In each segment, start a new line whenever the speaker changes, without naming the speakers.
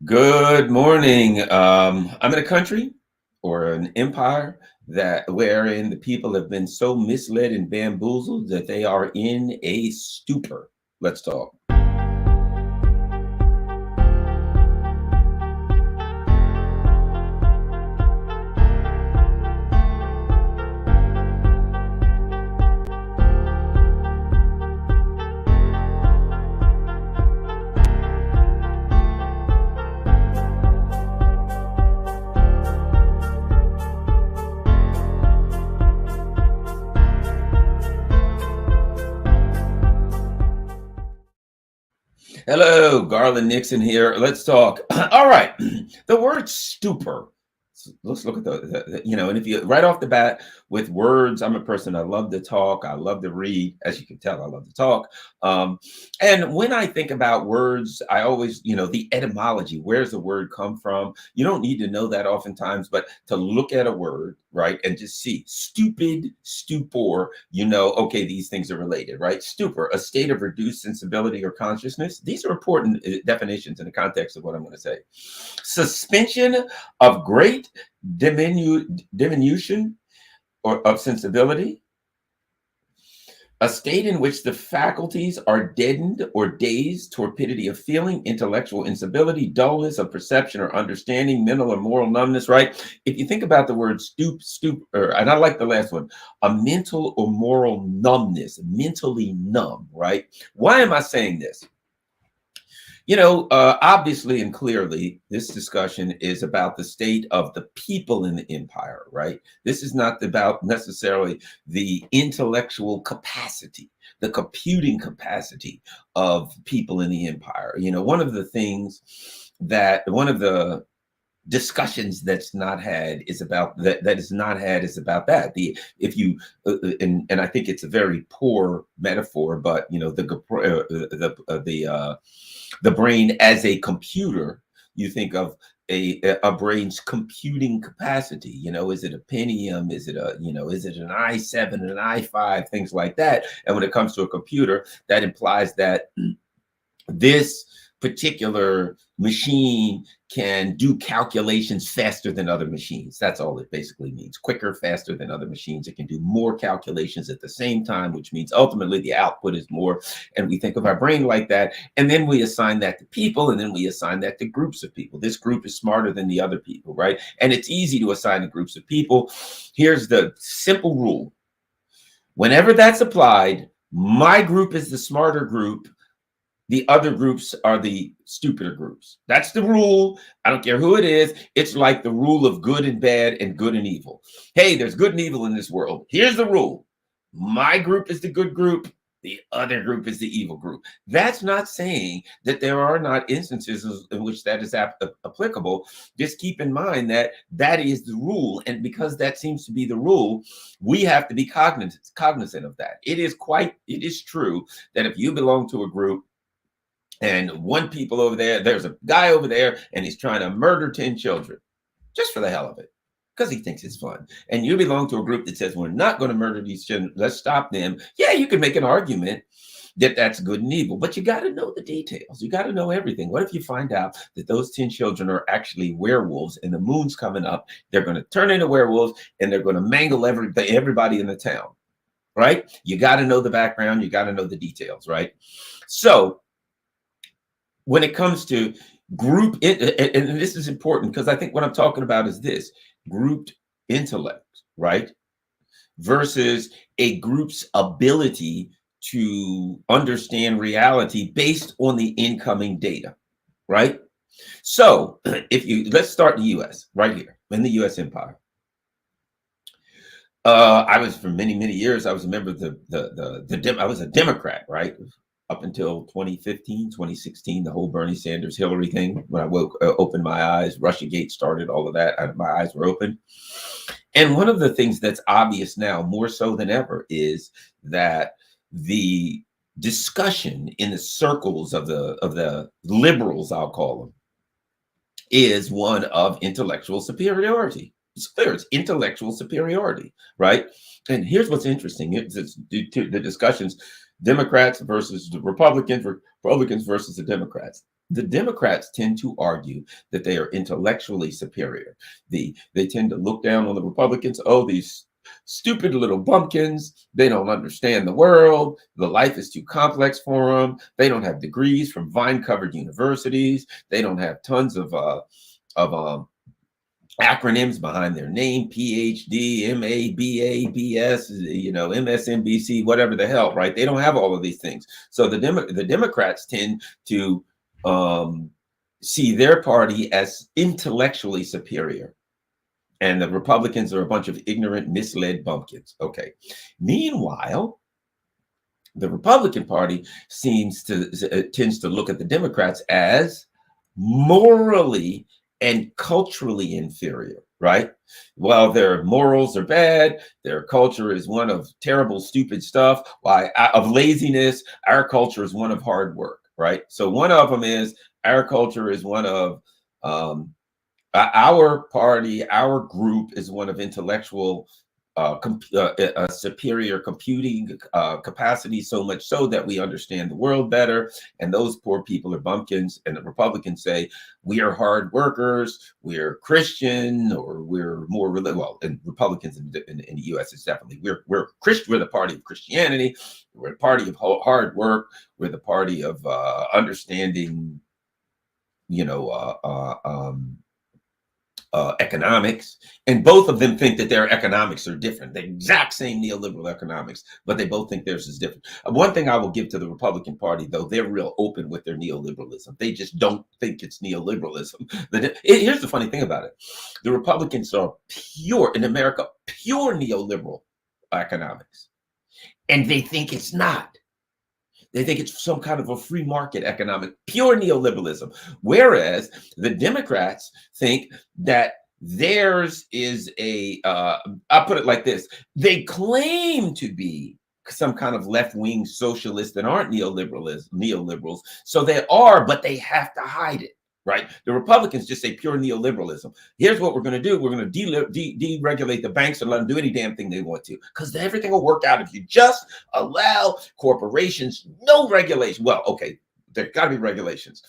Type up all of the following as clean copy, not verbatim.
Good morning. I'm in a country or an empire that wherein the people have been so misled and bamboozled that they are in a stupor. Let's talk. Hello, Garland Nixon here. Let's talk. All right. The word stupor. Let's look at and if you right off the bat with words, I'm a person, I love to talk, I love to read, as you can tell, I love to talk. And when I think about words, I always, the etymology, where's the word come from? You don't need to know that oftentimes, but to look at a word, right, and just see stupid, stupor, okay, these things are related, right? Stupor, a state of reduced sensibility or consciousness. These are important definitions in the context of what I'm going to say. Suspension of great diminution or of sensibility, a state in which the faculties are deadened or dazed, torpidity of feeling, intellectual instability, dullness of perception or understanding, mental or moral numbness, right? If you think about the word and I like the last one, a mental or moral numbness, mentally numb, right? Why am I saying this? Obviously and clearly, this discussion is about the state of the people in the empire, right? This is not about necessarily the intellectual capacity, the computing capacity of people in the empire. One of the discussions that's not had is about that is not had is about that the if you and I think it's a very poor metaphor, but the brain as a computer, you think of a brain's computing capacity. Is it a Pentium, is it an i7, an i5, things like that. And when it comes to a computer, that implies that this particular machine can do calculations faster than other machines. That's all it basically means. Quicker, faster than other machines. It can do more calculations at the same time, which means ultimately the output is more. And we think of our brain like that. And then we assign that to people, and then we assign that to groups of people. This group is smarter than the other people, right? And it's easy to assign to groups of people. Here's the simple rule. Whenever that's applied, my group is the smarter group. The other groups are the stupider groups. That's the rule. I don't care who it is. It's like the rule of good and bad and good and evil. Hey, there's good and evil in this world. Here's the rule. My group is the good group. The other group is the evil group. That's not saying that there are not instances in which that is applicable. Just keep in mind that that is the rule. And because that seems to be the rule, we have to be cognizant of that. It is true that if you belong to a group, and there's a guy over there, and he's trying to murder 10 children just for the hell of it, because he thinks it's fun. And you belong to a group that says, we're not going to murder these children. Let's stop them. Yeah, you can make an argument that that's good and evil, but you got to know the details. You got to know everything. What if you find out that those 10 children are actually werewolves, and the moon's coming up? They're going to turn into werewolves, and they're going to mangle everybody in the town, right? You got to know the background. You got to know the details, right? So when it comes to and this is important because I think what I'm talking about is this grouped intellect, right? Versus a group's ability to understand reality based on the incoming data, right? So let's start the US right here in the US empire. I was for many, many years, I was a member of I was a Democrat, right? Up until 2015, 2016, the whole Bernie Sanders, Hillary thing. When I opened my eyes, Russiagate started, all of that. My eyes were open. And one of the things that's obvious now, more so than ever, is that the discussion in the circles of the liberals, I'll call them, is one of intellectual superiority. It's clear, it's intellectual superiority, right? And here's what's interesting. It's the discussions, Democrats versus the Republicans, Republicans versus the Democrats. The Democrats tend to argue that they are intellectually superior. They tend to look down on the Republicans. Oh, these stupid little bumpkins. They don't understand the world. The life is too complex for them. They don't have degrees from vine-covered universities. They don't have tons of acronyms behind their name: PhD, MA, BA, BS, MSNBC, whatever the hell, right? They don't have all of these things. So the Democrats tend to see their party as intellectually superior, and the Republicans are a bunch of ignorant, misled bumpkins. Okay. Meanwhile, the Republican Party tends to look at the Democrats as morally and culturally inferior, right? Well, their morals are bad. Their culture is one of terrible, stupid stuff. Why? Of laziness. Our culture is one of hard work, right? So one of them is our culture is one of our party, our group is one of intellectual superior computing capacity, so much so that we understand the world better. And those poor people are bumpkins. And the Republicans say we are hard workers, we're Christian, or we're more well. And Republicans in the U.S. is definitely we're Christian. We're the party of Christianity. We're the party of hard work. We're the party of understanding, economics, and both of them think that their economics are different. The exact same neoliberal economics, but they both think theirs is different. One thing I will give to the Republican Party, though, they're real open with their neoliberalism. They just don't think it's neoliberalism. Here's the funny thing about it. The Republicans are pure, in America, pure neoliberal economics, and they think it's not. They think it's some kind of a free market economic, pure neoliberalism. Whereas the Democrats think that theirs is I'll put it like this. They claim to be some kind of left-wing socialists that aren't neoliberals. So they are, but they have to hide it. Right? The Republicans just say pure neoliberalism. Here's what we're going to do. We're going to deregulate the banks and let them do any damn thing they want to, because everything will work out if you just allow corporations, no regulation. Well, okay, there got to be regulations.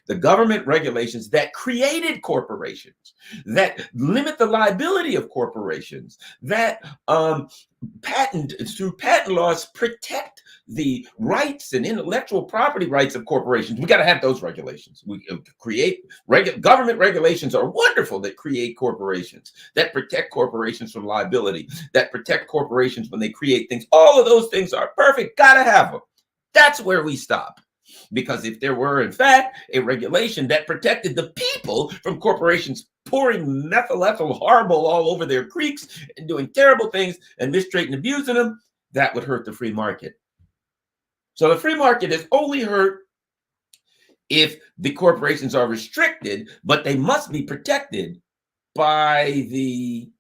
The government regulations that created corporations, that limit the liability of corporations, that through patent laws protect the rights and intellectual property rights of corporations. We got to have those regulations. We create government regulations are wonderful that create corporations, that protect corporations from liability, that protect corporations when they create things. All of those things are perfect. Got to have them. That's where we stop. Because if there were, in fact, a regulation that protected the people from corporations pouring methyl horrible all over their creeks and doing terrible things and mistreating and abusing them, that would hurt the free market. So the free market is only hurt if the corporations are restricted, but they must be protected by the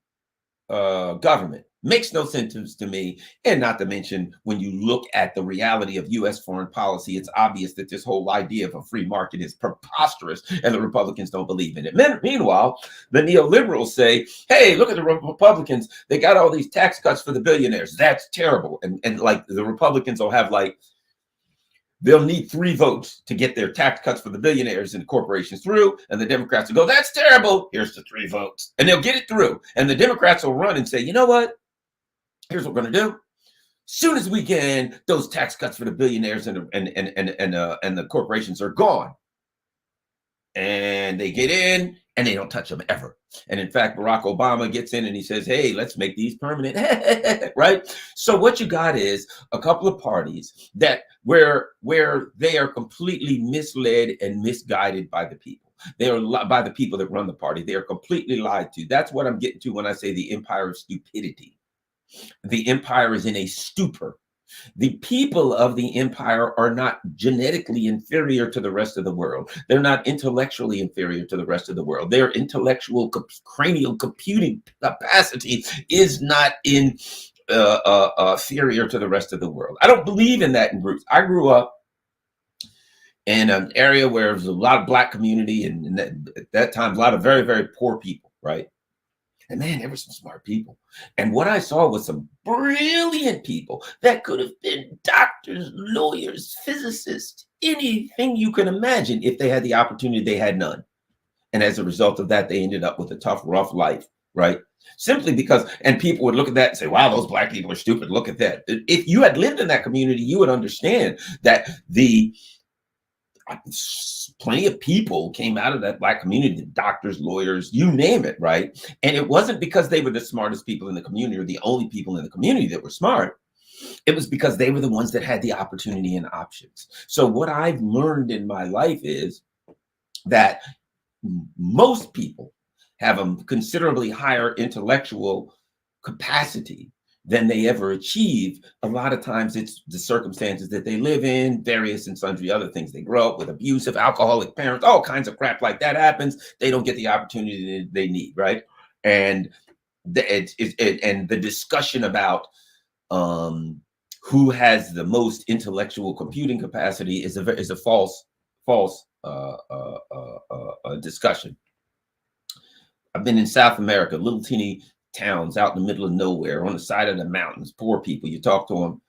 government. Makes no sense to me. And not to mention, when you look at the reality of U.S. foreign policy, it's obvious that this whole idea of a free market is preposterous, and the Republicans don't believe in it. Meanwhile, the neoliberals say, hey, look at the Republicans. They got all these tax cuts for the billionaires. That's terrible. And like the Republicans will have they'll need 3 votes to get their tax cuts for the billionaires and corporations through. And the Democrats will go, that's terrible. Here's the 3 votes. And they'll get it through. And the Democrats will run and say, you know what? Here's what we're going to do. As soon as we can, those tax cuts for the billionaires and the corporations are gone. And they get in and they don't touch them ever. And in fact, Barack Obama gets in and he says, hey, let's make these permanent, right? So what you got is a couple of parties that where they are completely misled and misguided by the people. They are by the people that run the party. They are completely lied to. That's what I'm getting to when I say the empire of stupidity. The empire is in a stupor. The people of the empire are not genetically inferior to the rest of the world. They're not intellectually inferior to the rest of the world. Their intellectual cranial computing capacity is not inferior to the rest of the world. I don't believe in that in groups. I grew up in an area where there was a lot of Black community, and at that time, a lot of very, very poor people, right? And man, there were some smart people. And what I saw was some brilliant people that could have been doctors, lawyers, physicists, anything you can imagine. If they had the opportunity, they had none. And as a result of that, they ended up with a tough, rough life, right? Simply because, and people would look at that and say, wow, those black people are stupid. Look at that. If you had lived in that community, you would understand that plenty of people came out of that black community, doctors, lawyers, you name it, right? And it wasn't because they were the smartest people in the community or the only people in the community that were smart. It was because they were the ones that had the opportunity and options. So what I've learned in my life is that most people have a considerably higher intellectual capacity than they ever achieve. A lot of times it's the circumstances that they live in, various and sundry other things. They grow up with abusive, alcoholic parents, all kinds of crap like that happens. They don't get the opportunity they need, right? And the discussion about who has the most intellectual computing capacity is a false discussion. I've been in South America, little teeny towns out in the middle of nowhere on the side of the mountains, poor people. You talk to them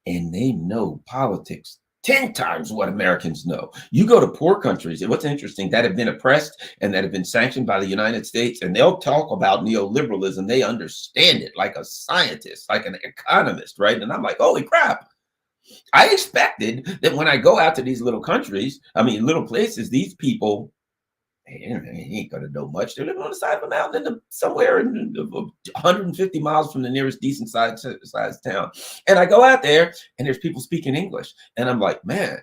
and they know politics 10 times what Americans know. You go to poor countries, and what's interesting, that have been oppressed and that have been sanctioned by the United States, and they'll talk about neoliberalism. They understand it like a scientist, like an economist, right? And I'm like, holy crap. I expected that when I go out to these little countries, I mean, little places, these people, he ain't gonna know much. They're living on the side of a mountain somewhere 150 miles from the nearest decent sized town. And I go out there and there's people speaking English. And I'm like, man,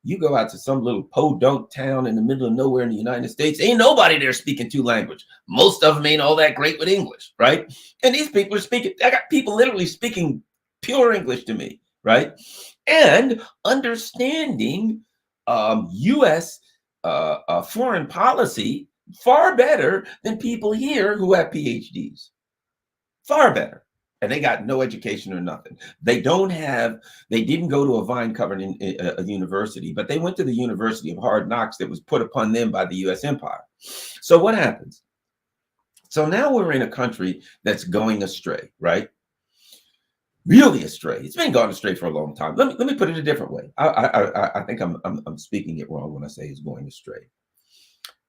you go out to some little podunk town in the middle of nowhere in the United States, ain't nobody there speaking two languages. Most of them ain't all that great with English, right? And these people are speaking, I got people literally speaking pure English to me, right? And understanding U.S. Foreign policy far better than people here who have PhDs. Far better. And they got no education or nothing. They didn't go to a vine-covered university, but they went to the University of Hard Knocks that was put upon them by the U.S. Empire. So what happens? So now we're in a country that's going astray, right? Really astray. It's been gone astray for a long time. Let me put it a different way. I think I'm speaking it wrong when I say it's going astray.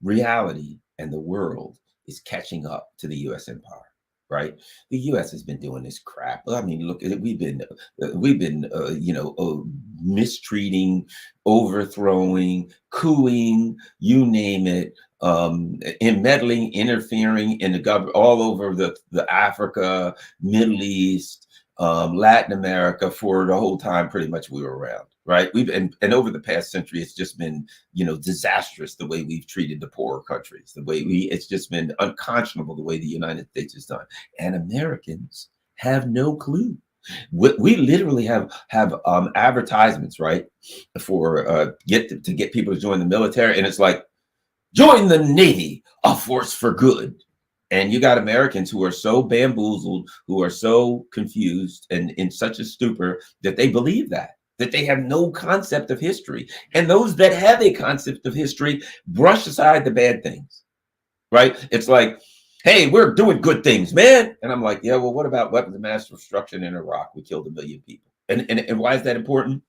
Reality and the world is catching up to the U.S. empire, right? The U.S. has been doing this crap. I mean, look, we've been mistreating, overthrowing, cooing, you name it, meddling, interfering in the government all over the Africa, Middle East, Latin America for the whole time pretty much we were around, right? And over the past century, it's just been, disastrous the way we've treated the poorer countries, it's just been unconscionable the way the United States has done. And Americans have no clue. We literally have advertisements, right, for to get people to join the military, and it's like, join the Navy, a force for good. And you got Americans who are so bamboozled, who are so confused and in such a stupor that they believe that they have no concept of history. And those that have a concept of history brush aside the bad things, right? It's like, hey, we're doing good things, man. And I'm like, yeah, well, what about weapons of mass destruction in Iraq? We killed 1 million people. And why is that important?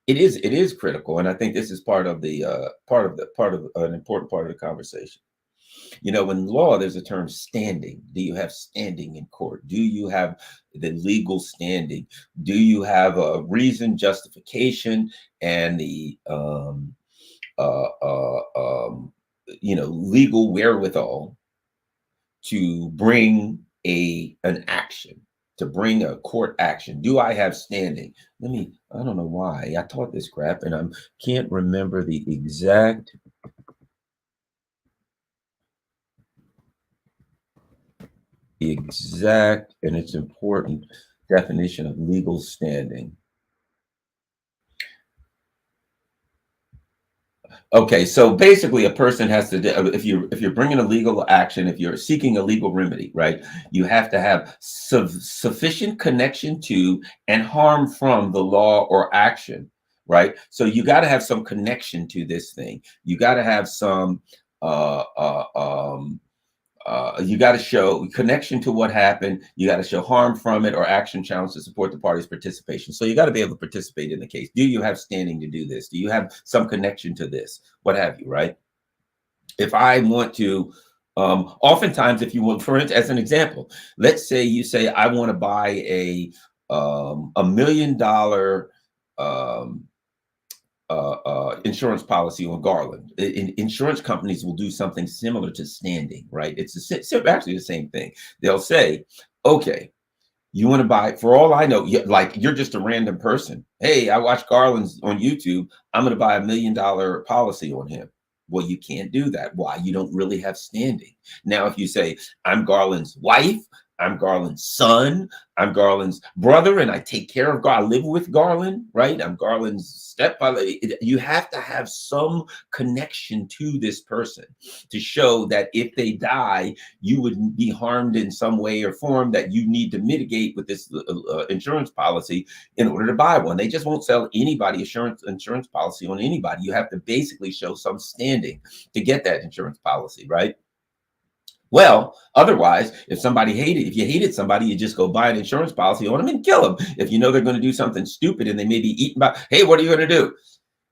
It is critical. And I think this is part of an important part of the conversation. In law, there's a term standing. Do you have standing in court? Do you have the legal standing? Do you have a reason, justification, and the legal wherewithal to bring an action, to bring a court action? Do I have standing? I don't know why I taught this crap and I can't remember the exact and it's important definition of legal standing. Okay, so basically a person has to, if you're bringing a legal action, if you're seeking a legal remedy, right, you have to have sufficient connection to and harm from the law or action, right? So you got to have some connection to this thing. You got to have some You got to show connection to what happened. You got to show harm from it or action challenge to support the party's participation. So you got to be able to participate in the case. Do you have standing to do this? Do you have some connection to this? What have you, right? If I want to, oftentimes, if you want, for instance, as an example, let's say you say, I want to buy $1 million insurance policy on Garland. Insurance companies will do something similar to standing, right? It's actually the same thing. They'll say, okay, you want to buy, for all I know, like you're just a random person. Hey, I watch Garland's on YouTube. I'm going to buy $1 million policy on him. Well, you can't do that. Why? You don't really have standing. Now, if you say, I'm Garland's wife, I'm Garland's son, I'm Garland's brother, and I take care of Garland, I live with Garland, right? I'm Garland's stepfather. You have to have some connection to this person to show that if they die, you would be harmed in some way or form that you need to mitigate with this insurance policy in order to buy one. They just won't sell anybody insurance policy on anybody. You have to basically show some standing to get that insurance policy, right? Well, otherwise, if you hated somebody, you just go buy an insurance policy on them and kill them. If you know they're going to do something stupid and they may be eaten by, hey, what are you going to do?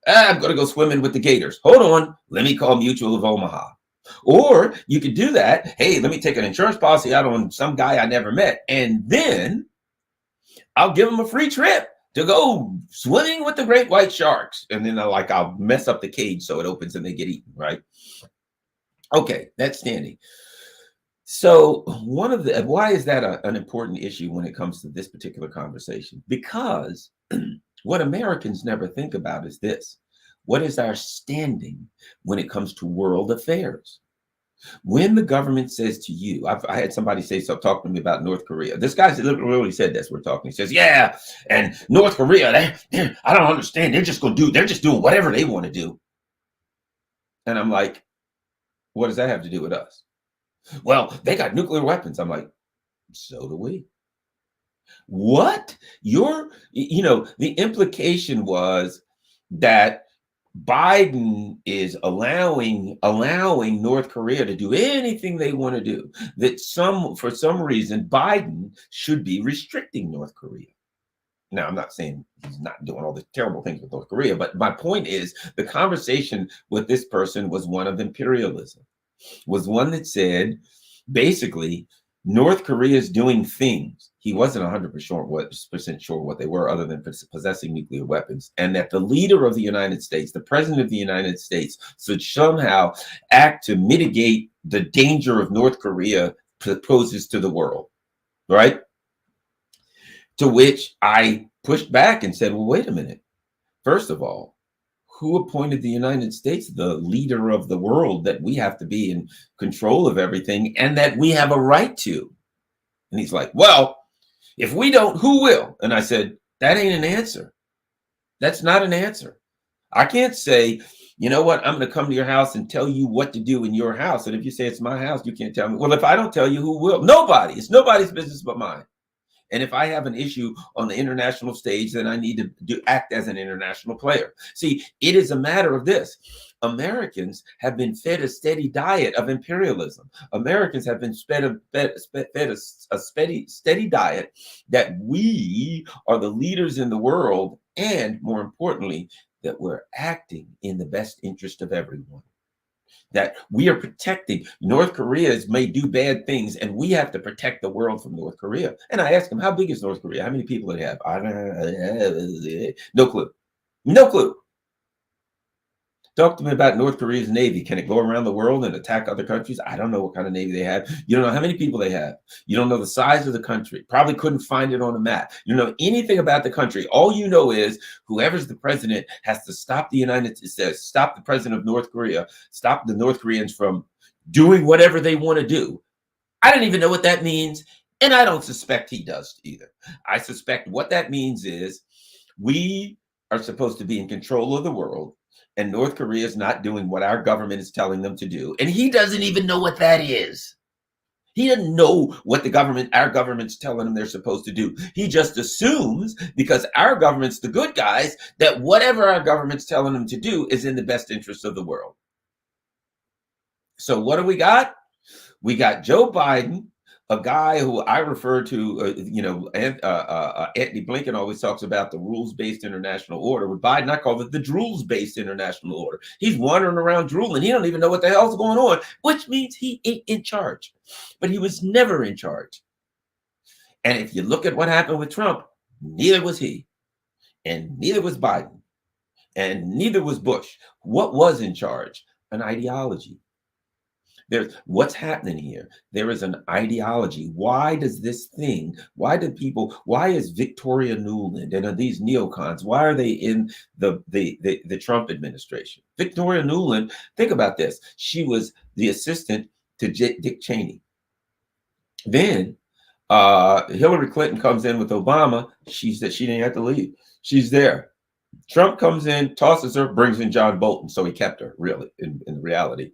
I'm going to go swimming with the gators. Hold on. Let me call Mutual of Omaha. Or you could do that. Hey, let me take an insurance policy out on some guy I never met. And then I'll give him a free trip to go swimming with the great white sharks. And then I'll mess up the cage so it opens and they get eaten, right? Okay, that's standing. So why is that an important issue when it comes to this particular conversation? Because what Americans never think about is this. What is our standing when it comes to world affairs? When the government says to you, I had somebody talk to me about North Korea. This guy literally said this. We're talking. He says, yeah, and North Korea, I don't understand. They're just doing whatever they want to do. And I'm like, what does that have to do with us? Well, they got nuclear weapons. I'm like, so do we. What? The implication was that Biden is allowing North Korea to do anything they want to do. That for some reason, Biden should be restricting North Korea. Now, I'm not saying he's not doing all the terrible things with North Korea, but my point is the conversation with this person was one of imperialism. Was one that said, basically, North Korea is doing things. He wasn't 100% sure what they were, other than possessing nuclear weapons, and that the leader of the United States, the president of the United States, should somehow act to mitigate the danger of North Korea poses to the world, right? To which I pushed back and said, well, wait a minute. First of all, who appointed the United States the leader of the world, that we have to be in control of everything and that we have a right to? And he's like, well, if we don't, who will? And I said, that ain't an answer. That's not an answer. I can't say, you know what, I'm going to come to your house and tell you what to do in your house. And if you say it's my house, you can't tell me. Well, if I don't tell you, who will? Nobody. It's nobody's business but mine. And if I have an issue on the international stage, then I need to act as an international player. See, it is a matter of this. Americans have been fed a steady diet of imperialism. Americans have been fed a steady diet that we are the leaders in the world, and more importantly, that we're acting in the best interest of everyone. That we are protecting. North Korea may do bad things, and we have to protect the world from North Korea. And I asked him, how big is North Korea? How many people do they have? No clue. No clue. Talk to me about North Korea's Navy. Can it go around the world and attack other countries? I don't know what kind of Navy they have. You don't know how many people they have. You don't know the size of the country. Probably couldn't find it on a map. You don't know anything about the country. All you know is whoever's the president has to stop the United States, stop the president of North Korea, stop the North Koreans from doing whatever they want to do. I don't even know what that means, and I don't suspect he does either. I suspect what that means is we are supposed to be in control of the world, and North Korea is not doing what our government is telling them to do. And he doesn't even know what that is. He doesn't know what our government's telling them they're supposed to do. He just assumes, because our government's the good guys, that whatever our government's telling them to do is in the best interest of the world. So what do we got? We got Joe Biden, a guy who I refer to, Anthony Blinken always talks about the rules-based international order. With Biden, I call it the Drools-based international order. He's wandering around drooling. He don't even know what the hell's going on, which means he ain't in charge. But he was never in charge. And if you look at what happened with Trump, neither was he, and neither was Biden, and neither was Bush. What was in charge? An ideology. There's what's happening here. There is an ideology. Why does this thing, why is Victoria Nuland and these neocons, why are they in the Trump administration? Victoria Nuland, think about this. She was the assistant to Dick Cheney. Then Hillary Clinton comes in with Obama. She said she didn't have to leave. She's there. Trump comes in, tosses her, brings in John Bolton. So he kept her, really, in reality.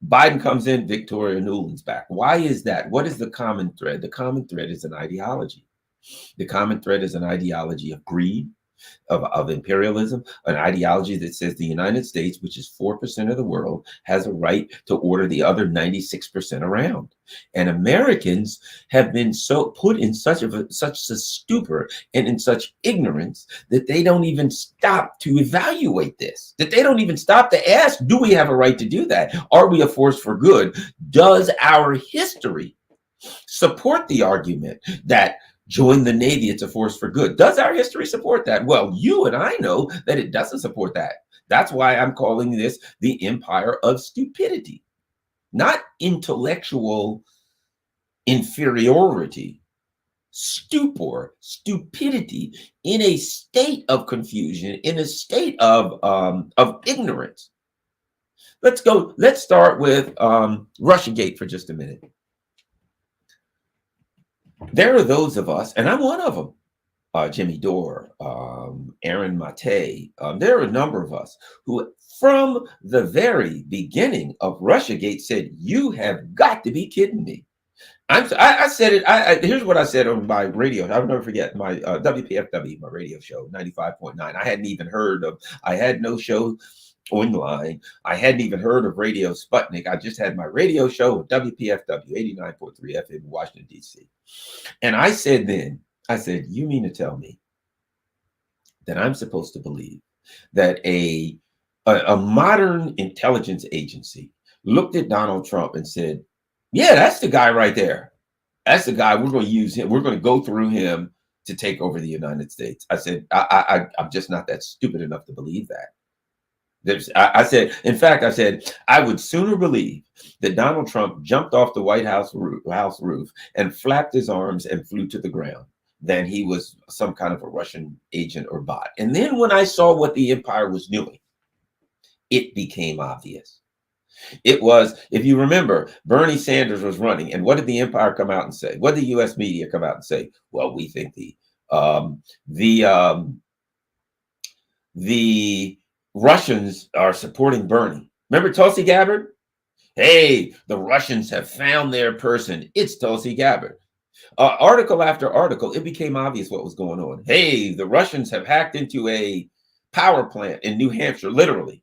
Biden comes in, Victoria Nuland's back. Why is that? What is the common thread? The common thread is an ideology. The common thread is an ideology of greed, of imperialism, an ideology that says the United States, which is 4% of the world, has a right to order the other 96% around. And Americans have been so put in such a stupor and in such ignorance that they don't even stop to evaluate this, that they don't even stop to ask, do we have a right to do that? Are we a force for good? Does our history support the argument that join the Navy, it's a force for good? Does our history support that? Well, you and I know that it doesn't support that. That's why I'm calling this the empire of stupidity, not intellectual inferiority, stupor, stupidity in a state of confusion, in a state of ignorance. Let's start with Russiagate for just a minute. There are those of us, and I'm one of them, Jimmy Dore, Aaron Mate. There are a number of us who, from the very beginning of Russiagate, said, you have got to be kidding me. I said it. Here's what I said on my radio. I'll never forget my WPFW, my radio show, 95.9. I hadn't even heard of, I had no show online. I hadn't even heard of Radio Sputnik. I just had my radio show with WPFW 89.3 FM in Washington, D.C. And I said then, you mean to tell me that I'm supposed to believe that a modern intelligence agency looked at Donald Trump and said, yeah, that's the guy right there. That's the guy. We're going to use him. We're going to go through him to take over the United States. I said, I'm just not that stupid enough to believe that. I said, I would sooner believe that Donald Trump jumped off the White House roof and flapped his arms and flew to the ground than he was some kind of a Russian agent or bot. And then when I saw what the empire was doing, it became obvious. It was, if you remember, Bernie Sanders was running. And what did the empire come out and say? What did the U.S. media come out and say? Well, we think the Russians are supporting Bernie. Remember Tulsi Gabbard? Hey, the Russians have found their person. It's Tulsi Gabbard. Article after article, it became obvious what was going on. Hey, the Russians have hacked into a power plant in New Hampshire, literally.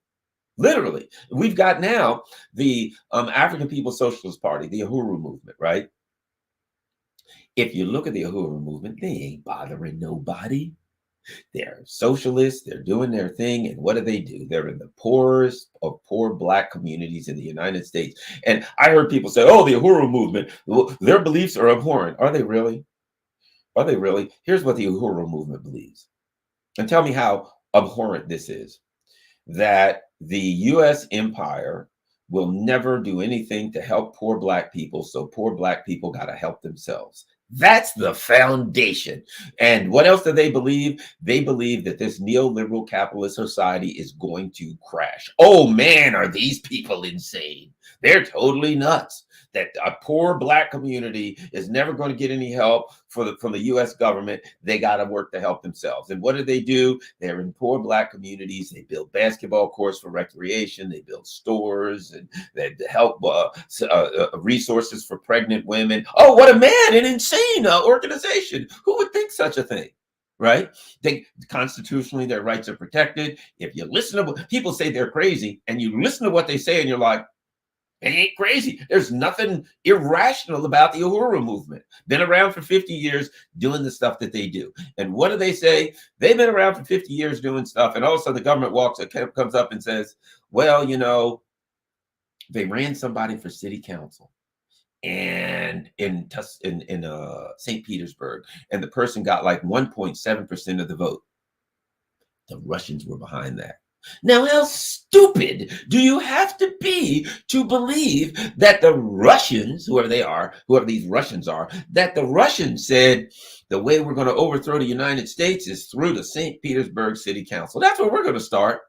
We've got now the African People's Socialist Party, the Uhuru movement, right? If you look at the Uhuru movement, they ain't bothering nobody. They're socialists, they're doing their thing, and what do? They're in the poorest of poor Black communities in the United States. And I heard people say, oh, the Uhuru movement, their beliefs are abhorrent. Are they really? Are they really? Here's what the Uhuru movement believes. And tell me how abhorrent this is. That the U.S. empire will never do anything to help poor Black people, so poor Black people got to help themselves. That's the foundation. And what else do they believe? They believe that this neoliberal capitalist society is going to crash. Oh man, are these people insane? They're totally nuts. That a poor Black community is never going to get any help from the U.S. government. They got to work to help themselves. And what do? They're in poor Black communities. They build basketball courts for recreation. They build stores and they help resources for pregnant women. Oh, what a man, an insane organization. Who would think such a thing? Right? Constitutionally, their rights are protected. If you listen to what people say, they're crazy, and you listen to what they say and you're like, They ain't crazy. There's nothing irrational about the Uhuru movement. Been around for 50 years doing the stuff that they do. And what do they say? They've been around for 50 years doing stuff. And all of a sudden the government comes up and says, well, you know, they ran somebody for city council and in St. Petersburg, and the person got like 1.7% of the vote. The Russians were behind that. Now, how stupid do you have to be to believe that the Russians, whoever they are, whoever these Russians are, that the Russians said the way we're going to overthrow the United States is through the St. Petersburg City Council? That's where we're going to start.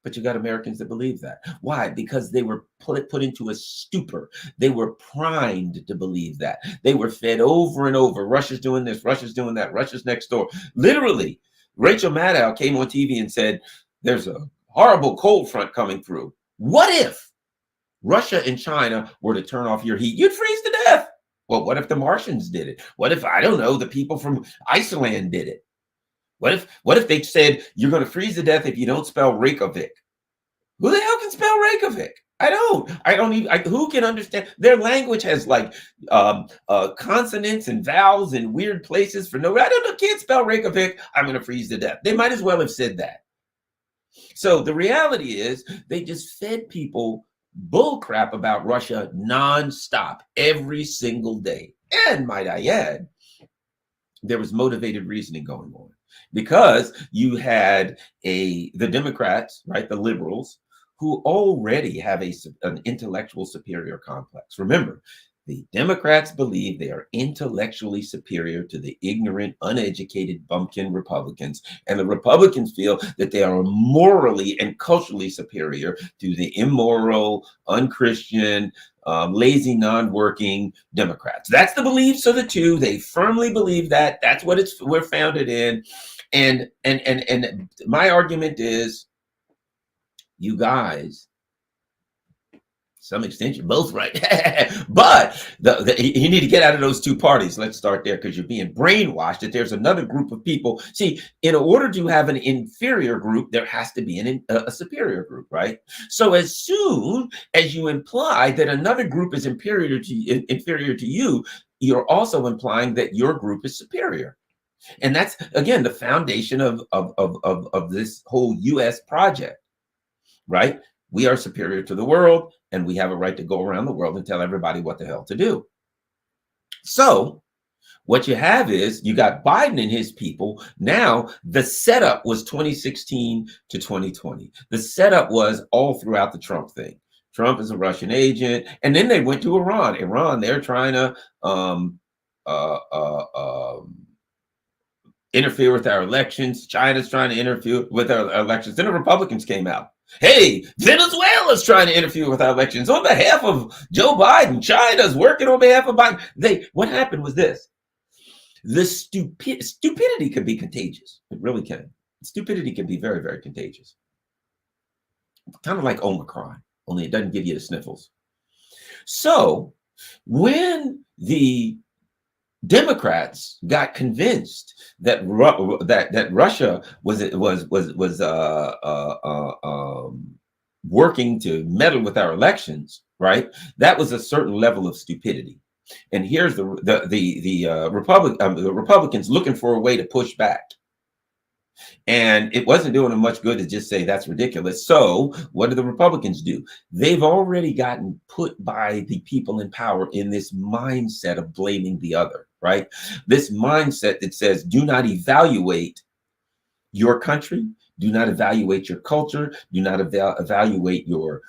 But you got Americans that believe that. Why? Because they were put into a stupor. They were primed to believe that. They were fed over and over. Russia's doing this, Russia's doing that, Russia's next door. Literally, Rachel Maddow came on TV and said, there's a horrible cold front coming through. What if Russia and China were to turn off your heat? You'd freeze to death. Well, what if the Martians did it? What if, I don't know, the people from Iceland did it? What if they said, you're going to freeze to death if you don't spell Reykjavik? Who the hell can spell Reykjavik? I don't even, who can understand? Their language has like consonants and vowels in weird places for no, I don't know, can't spell Reykjavik, I'm going to freeze to death. They might as well have said that. So the reality is they just fed people bull crap about Russia nonstop every single day. And might I add, there was motivated reasoning going on because you had the Democrats, right, the liberals, who already have an intellectual superior complex. Remember, the Democrats believe they are intellectually superior to the ignorant, uneducated bumpkin Republicans, and the Republicans feel that they are morally and culturally superior to the immoral, unchristian, lazy, non-working Democrats. That's the beliefs of the two. They firmly believe that. That's what we're founded in. And my argument is, you guys, some extent, you're both right. But you need to get out of those two parties. Let's start there, because you're being brainwashed that there's another group of people. See, in order to have an inferior group, there has to be a superior group, right? So as soon as you imply that another group is inferior to you, you're also implying that your group is superior. And that's, again, the foundation of this whole U.S. project, right? We are superior to the world, and we have a right to go around the world and tell everybody what the hell to do. So what you have is you got Biden and his people. Now, the setup was 2016 to 2020. The setup was all throughout the Trump thing. Trump is a Russian agent. And then they went to Iran. Iran, they're trying to interfere with our elections. China's trying to interfere with our elections. Then the Republicans came out. Hey, Venezuela's trying to interfere with our elections on behalf of Joe Biden. China's working on behalf of Biden. What happened was this. The stupidity can be contagious. It really can. Stupidity can be very, very contagious. Kind of like Omicron, only it doesn't give you the sniffles. So when the Democrats got convinced that Russia was working to meddle with our elections, right? That was a certain level of stupidity. And here's the Republicans looking for a way to push back. And it wasn't doing them much good to just say that's ridiculous. So what do the Republicans do? They've already gotten put by the people in power in this mindset of blaming the other, right? This mindset that says, do not evaluate your country, do not evaluate your culture, do not evaluate your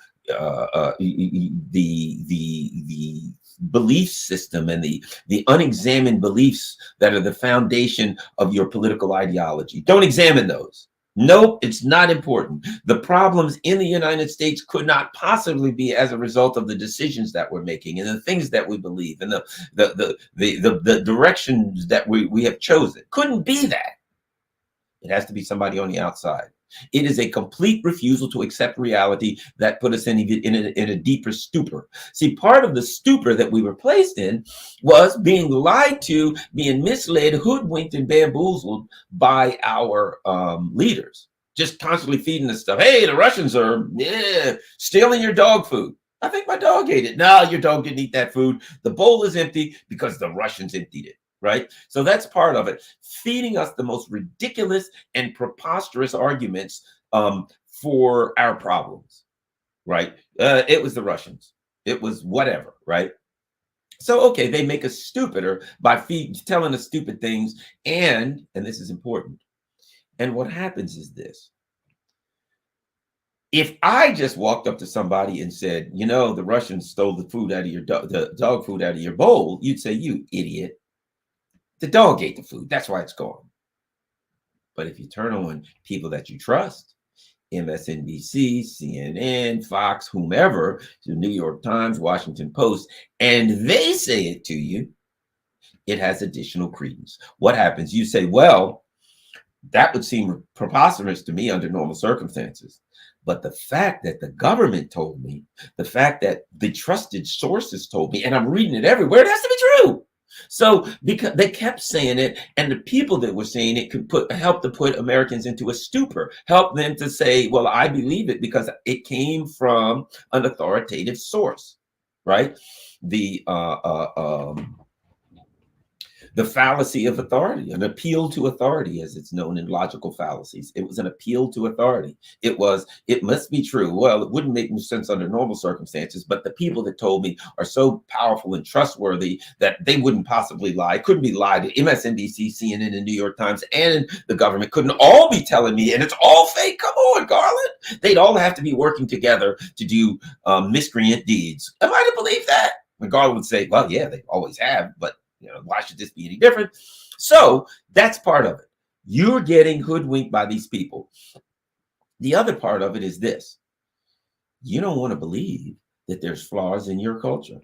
the belief system and the unexamined beliefs that are the foundation of your political ideology. Don't examine those. Nope, it's not important. The problems in the United States could not possibly be as a result of the decisions that we're making and the things that we believe and the directions that we have chosen. Couldn't be that. It has to be somebody on the outside. It is a complete refusal to accept reality that put us in a deeper stupor. See, part of the stupor that we were placed in was being lied to, being misled, hoodwinked, and bamboozled by our leaders. Just constantly feeding us stuff. Hey, the Russians are stealing your dog food. I think my dog ate it. No, your dog didn't eat that food. The bowl is empty because the Russians emptied it, right? So that's part of it. Feeding us the most ridiculous and preposterous arguments for our problems, right? It was the Russians. It was whatever, right? So, okay, they make us stupider by telling us stupid things. And this is important. And what happens is this. If I just walked up to somebody and said, you know, the Russians stole the food out of your the dog food out of your bowl, you'd say, you idiot. The dog ate the food. That's why it's gone. But if you turn on people that you trust, MSNBC, CNN, Fox, whomever, the New York Times, Washington Post, and they say it to you, it has additional credence. What happens? You say, well, that would seem preposterous to me under normal circumstances. But the fact that the government told me, the fact that the trusted sources told me, and I'm reading it everywhere, it has to be true. So because they kept saying it, and the people that were saying it could help to put Americans into a stupor, help them to say, well, I believe it because it came from an authoritative source, right? The fallacy of authority, an appeal to authority, as it's known in logical fallacies. It was an appeal to authority. It must be true. Well, it wouldn't make sense under normal circumstances, but the people that told me are so powerful and trustworthy that they wouldn't possibly lie. It couldn't be lied to. MSNBC, CNN, and New York Times, and the government couldn't all be telling me, and it's all fake. Come on, Garland. They'd all have to be working together to do miscreant deeds. Am I to believe that? And Garland would say, well, yeah, they always have, but why should this be any different? So that's part of it. You're getting hoodwinked by these people. The other part of it is this. You don't want to believe that there's flaws in your culture.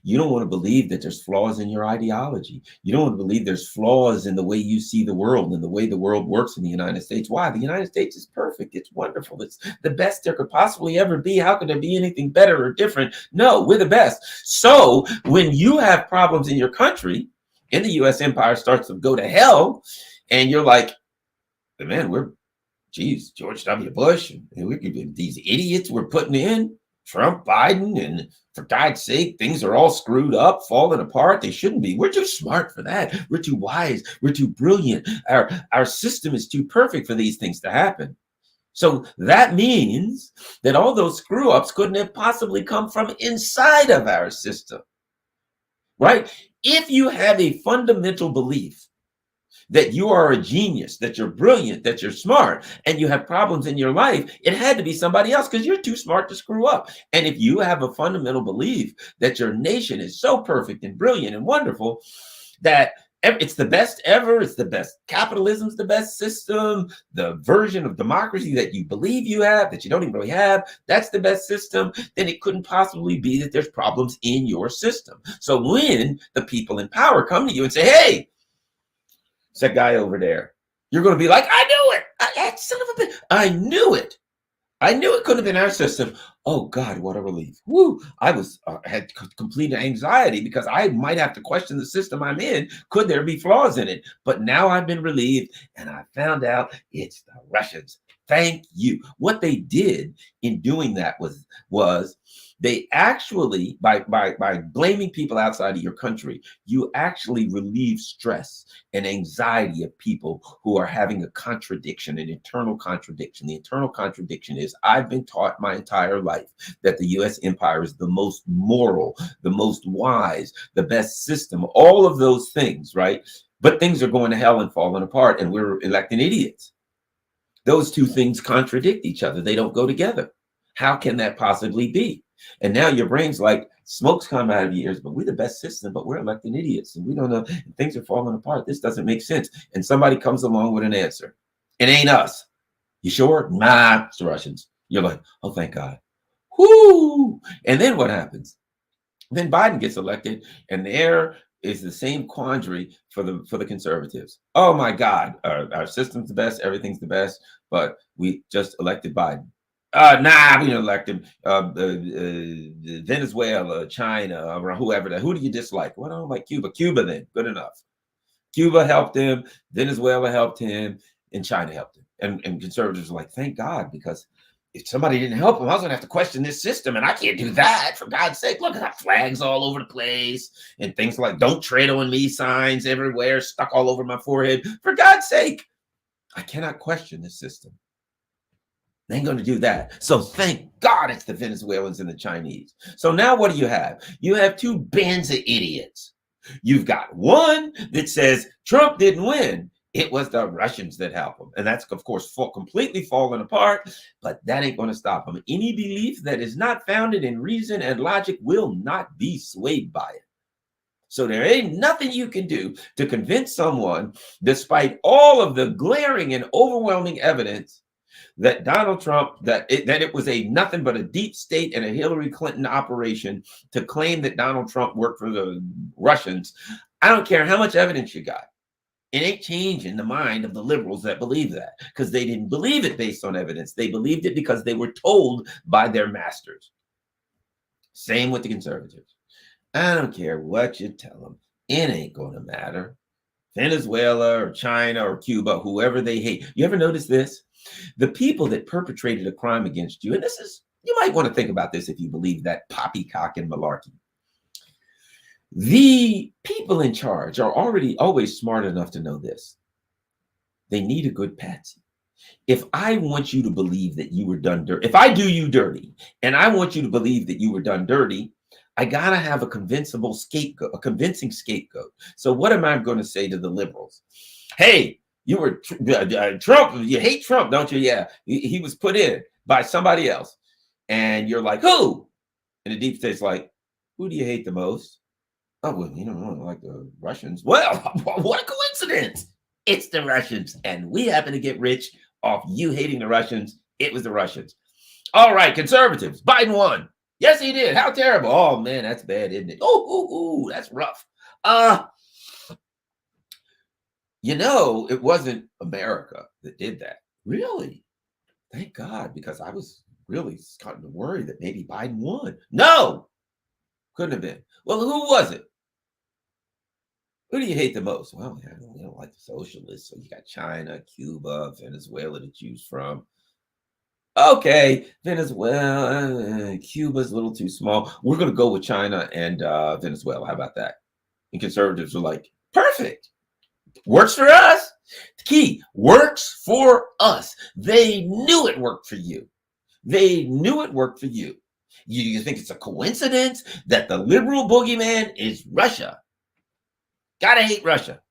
You don't want to believe that there's flaws in your ideology. You don't want to believe there's flaws in the way you see the world and the way the world works in the United States. Why? The United States is perfect. It's wonderful. It's the best there could possibly ever be. How could there be anything better or different? No, we're the best. So when you have problems in your country and the U.S. empire starts to go to hell, and you're like, man, George W. Bush, and we could be these idiots we're putting in, Trump, Biden, and for God's sake, things are all screwed up, falling apart. They shouldn't be. We're too smart for that. We're too wise. We're too brilliant. Our system is too perfect for these things to happen. So that means that all those screw ups couldn't have possibly come from inside of our system, right? If you have a fundamental belief that you are a genius, that you're brilliant, that you're smart, and you have problems in your life, it had to be somebody else because you're too smart to screw up. And if you have a fundamental belief that your nation is so perfect and brilliant and wonderful that it's the best ever, it's the best, capitalism's the best system, the version of democracy that you believe you have, that you don't even really have, that's the best system, then it couldn't possibly be that there's problems in your system. So when the people in power come to you and say, hey, it's that guy over there, you're going to be like, I knew it. Son of a bitch. I knew it. I knew it couldn't have been our system. Oh God, what a relief. Woo. I had complete anxiety because I might have to question the system I'm in. Could there be flaws in it? But now I've been relieved and I found out it's the Russians. Thank you. What they did in doing that was they actually, by blaming people outside of your country, you actually relieve stress and anxiety of people who are having a contradiction, an internal contradiction. The internal contradiction is, I've been taught my entire life that the U.S. empire is the most moral, the most wise, the best system, all of those things, right? But things are going to hell and falling apart, and we're electing idiots. Those two things contradict each other. They don't go together. How can that possibly be? And now your brain's like, smoke's coming out of your ears, but we're the best system, but we're electing idiots. And we don't know, things are falling apart. This doesn't make sense. And somebody comes along with an answer. It ain't us. You sure? Nah, it's the Russians. You're like, oh, thank God. Whoo! And then what happens? Then Biden gets elected, and there is the same quandary for the conservatives. Oh my God, our system's the best, everything's the best, but we just elected Biden. Nah, we don't elect him. Venezuela, China, or whoever. Who do you dislike? Well, I don't like Cuba. Cuba, then. Good enough. Cuba helped him. Venezuela helped him. And China helped him. And conservatives are like, thank God, because if somebody didn't help him, I was going to have to question this system. And I can't do that, for God's sake. Look, I got flags all over the place and things like "Don't tread on me" signs everywhere, stuck all over my forehead. For God's sake, I cannot question this system. They ain't going to do that. So thank God it's the Venezuelans and the Chinese. So now what do you have? You have two bands of idiots. You've got one that says Trump didn't win. It was the Russians that helped him. And that's, of course, completely fallen apart, but that ain't going to stop him. Any belief that is not founded in reason and logic will not be swayed by it. So there ain't nothing you can do to convince someone, despite all of the glaring and overwhelming evidence, that Donald Trump, that it was a nothing but a deep state and a Hillary Clinton operation to claim that Donald Trump worked for the Russians. I don't care how much evidence you got. It ain't changing the mind of the liberals that believe that, because they didn't believe it based on evidence. They believed it because they were told by their masters. Same with the conservatives. I don't care what you tell them. It ain't going to matter. Venezuela or China or Cuba, whoever they hate. You ever notice this? The people that perpetrated a crime against you, and this is, you might want to think about this if you believe that poppycock and malarkey. The people in charge are already always smart enough to know this. They need a good patsy. If I want you to believe that you were done dirty, if I do you dirty and I want you to believe that you were done dirty, I got to have a convincing scapegoat. So what am I going to say to the liberals? Hey, you were Trump. You hate Trump, don't you? Yeah, he was put in by somebody else. And you're like, who? And the deep state's like, who do you hate the most? Oh, well, you don't like the Russians. Well, what a coincidence. It's the Russians. And we happen to get rich off you hating the Russians. It was the Russians. All right, conservatives. Biden won. Yes, he did. How terrible. Oh, man, that's bad, isn't it? Oh, that's rough. It wasn't America that did that. Really? Thank God, because I was really starting to worry that maybe Biden won. No, couldn't have been. Well, who was it? Who do you hate the most? Well, we don't like the socialists. So you got China, Cuba, Venezuela to choose from. Okay, Venezuela, Cuba's a little too small. We're going to go with China and Venezuela. How about that? And conservatives are like, perfect. Works for us. The key, works for us. They knew it worked for you. They knew it worked for you. You think it's a coincidence that the liberal boogeyman is Russia? Gotta hate Russia.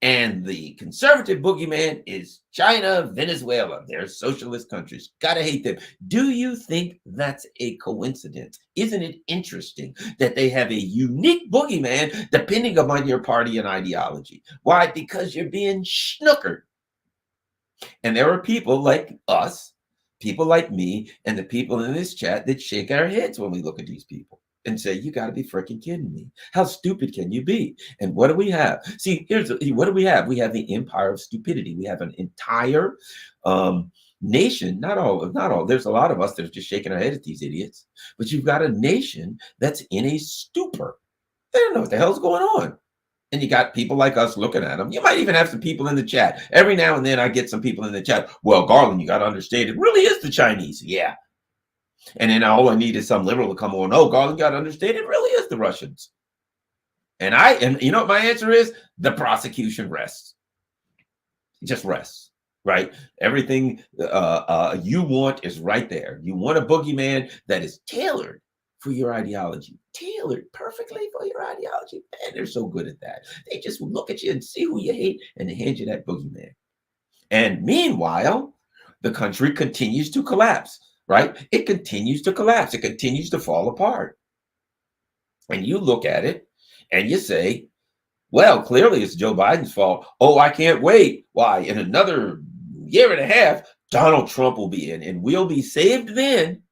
And the conservative boogeyman is China, Venezuela. They're socialist countries. Gotta hate them. Do you think that's a coincidence? Isn't it interesting that they have a unique boogeyman depending upon your party and ideology? Why? Because you're being snookered. And there are people like us, people like me, and the people in this chat that shake our heads when we look at these people and say, you got to be freaking kidding me. How stupid can you be? And what do we have? See, what do we have? We have the empire of stupidity. We have an entire nation, not all. There's a lot of us that are just shaking our head at these idiots, but you've got a nation that's in a stupor. They don't know what the hell's going on. And you got people like us looking at them. You might even have some people in the chat. Every now and then I get some people in the chat. Well, Garland, you got to understand, it really is the Chinese. Yeah. And then all I need is some liberal to come on. Oh, Garland, you got to understand, it really is the Russians. And you know what my answer is? The prosecution rests. It just rests, right? Everything you want is right there. You want a boogeyman that is tailored for your ideology, tailored perfectly for your ideology. Man, they're so good at that. They just look at you and see who you hate and they hand you that boogeyman. And meanwhile, the country continues to collapse, right? It continues to collapse. It continues to fall apart. And you look at it and you say, well, clearly it's Joe Biden's fault. Oh, I can't wait. Why? In another year and a half, Donald Trump will be in and we'll be saved then.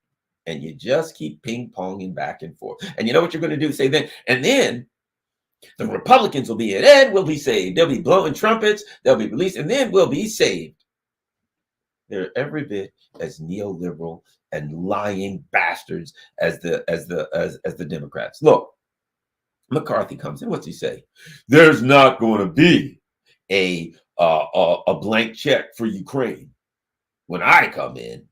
And you just keep ping-ponging back and forth. And you know what you're going to do? Say then, and then the Republicans will be in and we'll be saved. They'll be blowing trumpets. They'll be released and then we'll be saved. They're every bit as neoliberal and lying bastards as the Democrats. Look, McCarthy comes in. What's he say? There's not going to be a blank check for Ukraine when I come in.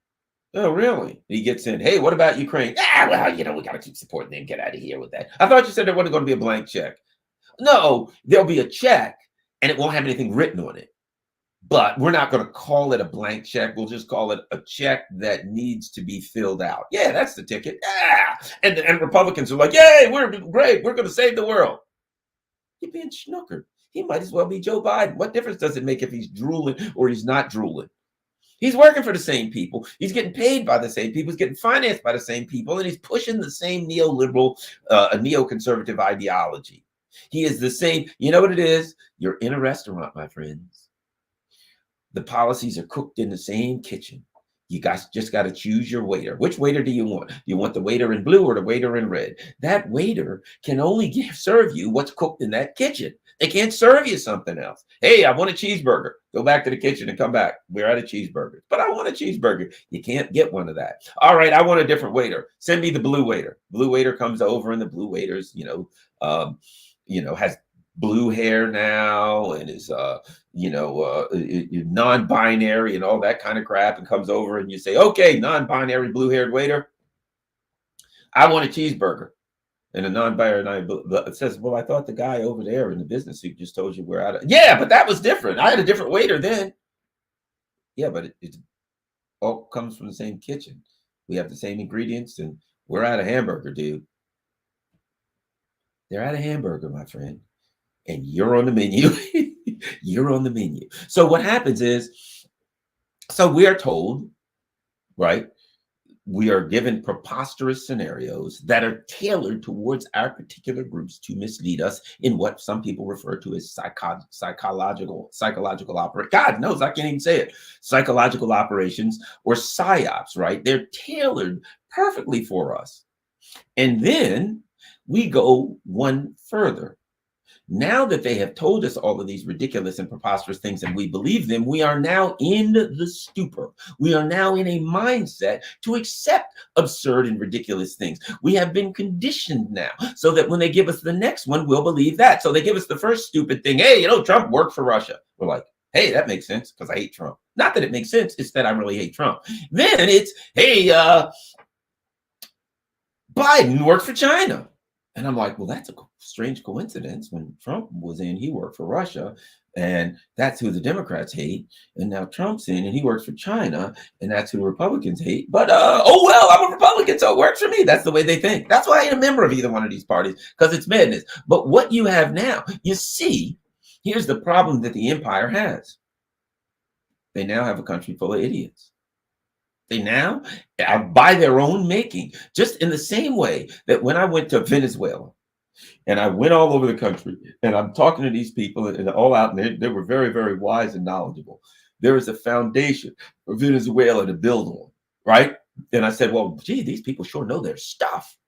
Oh, really? He gets in. Hey, what about Ukraine? Ah, well, we got to keep supporting them. Get out of here with that. I thought you said there wasn't going to be a blank check. No, there'll be a check and it won't have anything written on it. But we're not going to call it a blank check. We'll just call it a check that needs to be filled out. Yeah, that's the ticket. Yeah. And Republicans are like, yay, we're great. We're going to save the world. You're being snookered. He might as well be Joe Biden. What difference does it make if he's drooling or he's not drooling? He's working for the same people. He's getting paid by the same people. He's getting financed by the same people. And he's pushing the same neoliberal, neoconservative ideology. He is the same. You know what it is? You're in a restaurant, my friends. The policies are cooked in the same kitchen. You guys just got to choose your waiter. Which waiter do you want? You want the waiter in blue or the waiter in red? That waiter can only serve you what's cooked in that kitchen. They can't serve you something else. Hey, I want a cheeseburger. Go back to the kitchen and come back. We're out of cheeseburgers. But I want a cheeseburger. You can't get one of that. All right, I want a different waiter. Send me the blue waiter. Blue waiter comes over, and the blue waiter's, has blue hair now and is non-binary and all that kind of crap, and comes over and you say, okay, non-binary blue-haired waiter, I want a cheeseburger. And a non-binary says, well, I thought the guy over there in the business suit just told you we're out of. Yeah, but that was different. I had a different waiter then. Yeah, but it all comes from the same kitchen. We have the same ingredients, and we're out of hamburger, dude. They're out of hamburger, my friend. And you're on the menu. You're on the menu. So what happens is, so we are told, right? We are given preposterous scenarios that are tailored towards our particular groups to mislead us in what some people refer to as psychological operations. God knows, I can't even say it. Psychological operations, or psyops, right? They're tailored perfectly for us. And then we go one further. Now that they have told us all of these ridiculous and preposterous things and we believe them, we are now in the stupor. We are now in a mindset to accept absurd and ridiculous things. We have been conditioned now so that when they give us the next one, we'll believe that. So they give us the first stupid thing. Hey, Trump worked for Russia. We're like, hey, that makes sense because I hate Trump. Not that it makes sense. It's that I really hate Trump. Then it's, hey, Biden worked for China. And I'm like, well, that's a strange coincidence. When Trump was in, he worked for Russia, and that's who the Democrats hate. And now Trump's in, and he works for China, and that's who the Republicans hate. But, oh, well, I'm a Republican, so it works for me. That's the way they think. That's why I ain't a member of either one of these parties, because it's madness. But what you have now, you see, here's the problem that the empire has. They now have a country full of idiots. They now are by their own making, just in the same way that when I went to Venezuela and I went all over the country and I'm talking to these people and all out, and they were very, very wise and knowledgeable. There is a foundation for Venezuela to build on, right? And I said, well, gee, these people sure know their stuff.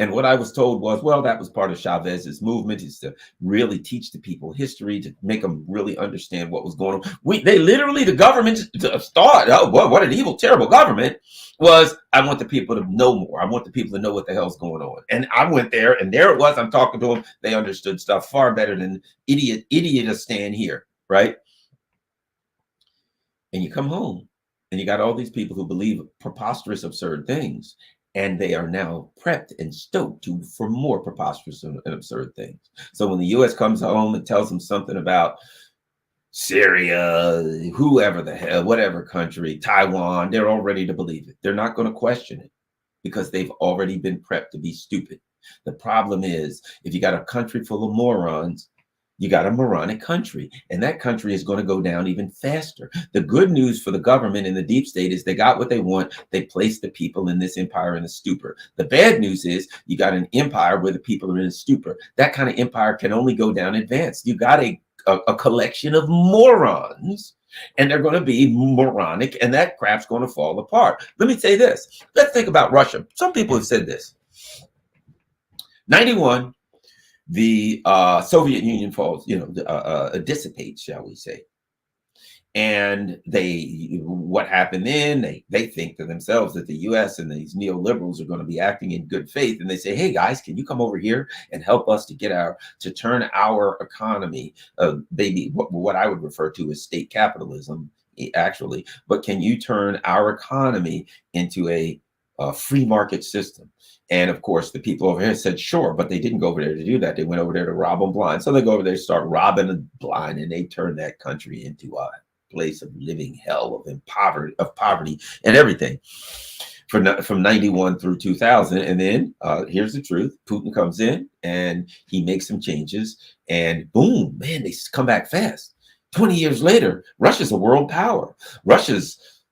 And what I was told was, well, that was part of Chavez's movement, is to really teach the people history, to make them really understand what was going on. They literally, the government thought, oh, boy, what an evil, terrible government, was, I want the people to know more. I want the people to know what the hell's going on. And I went there, and there it was. I'm talking to them. They understood stuff far better than idiotistan here, right? And you come home, and you got all these people who believe preposterous, absurd things. And they are now prepped and stoked for more preposterous and absurd things. So when the U.S. comes home and tells them something about Syria, whoever the hell, whatever country, Taiwan, they're all ready to believe it. They're not going to question it because they've already been prepped to be stupid. The problem is, if you got a country full of morons, you got a moronic country, and that country is going to go down even faster. The good news for the government and the deep state is they got what they want. They placed the people in this empire in a stupor. The bad news is you got an empire where the people are in a stupor. That kind of empire can only go down advanced. You got a collection of morons, and they're going to be moronic, and that crap's going to fall apart. Let me say this. Let's think about Russia. Some people have said this. 91. The Soviet Union falls, dissipates, shall we say. And what happened then, they think to themselves that the US and these neoliberals are going to be acting in good faith. And they say, hey guys, can you come over here and help us to turn our economy, maybe what I would refer to as state capitalism, actually, but can you turn our economy into a free market system? And of course, the people over here said, sure, but they didn't go over there to do that. They went over there to rob them blind. So they go over there, start robbing them blind, and they turn that country into a place of living hell, of poverty and everything from 91 through 2000. And then here's the truth. Putin comes in and he makes some changes, and boom, man, they come back fast. 20 years later, Russia's a world power.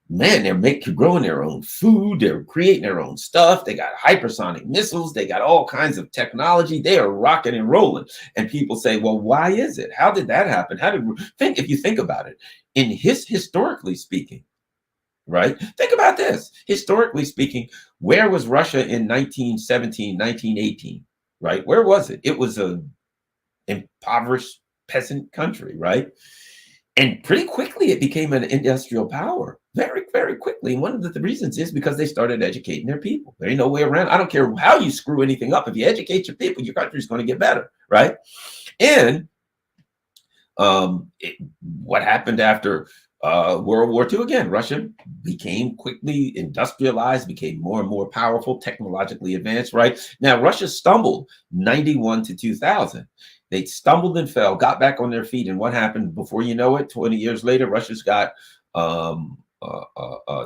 Man, they're growing their own food. They're creating their own stuff. They got hypersonic missiles. They got all kinds of technology. They are rocking and rolling. And people say, well, why is it? How did that happen? If you think about it, historically speaking, right? Think about this. Historically speaking, where was Russia in 1917, 1918, right? Where was it? It was a impoverished peasant country, right? And pretty quickly, it became an industrial power, very, very quickly. And one of the reasons is because they started educating their people. There ain't no way around. I don't care how you screw anything up. If you educate your people, your country's going to get better, right? And what happened after World War II? Again, Russia became quickly industrialized, became more and more powerful, technologically advanced, right? Now, Russia stumbled 91 to 2000. They stumbled and fell, got back on their feet. And what happened? Before you know it, 20 years later, Russia's got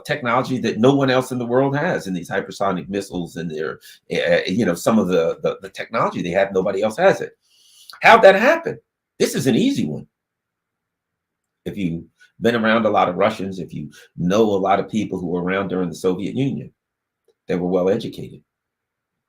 technology that no one else in the world has, in these hypersonic missiles and their, some of the technology they have, nobody else has it. How'd that happen? This is an easy one. If you've been around a lot of Russians, if you know a lot of people who were around during the Soviet Union, they were well educated.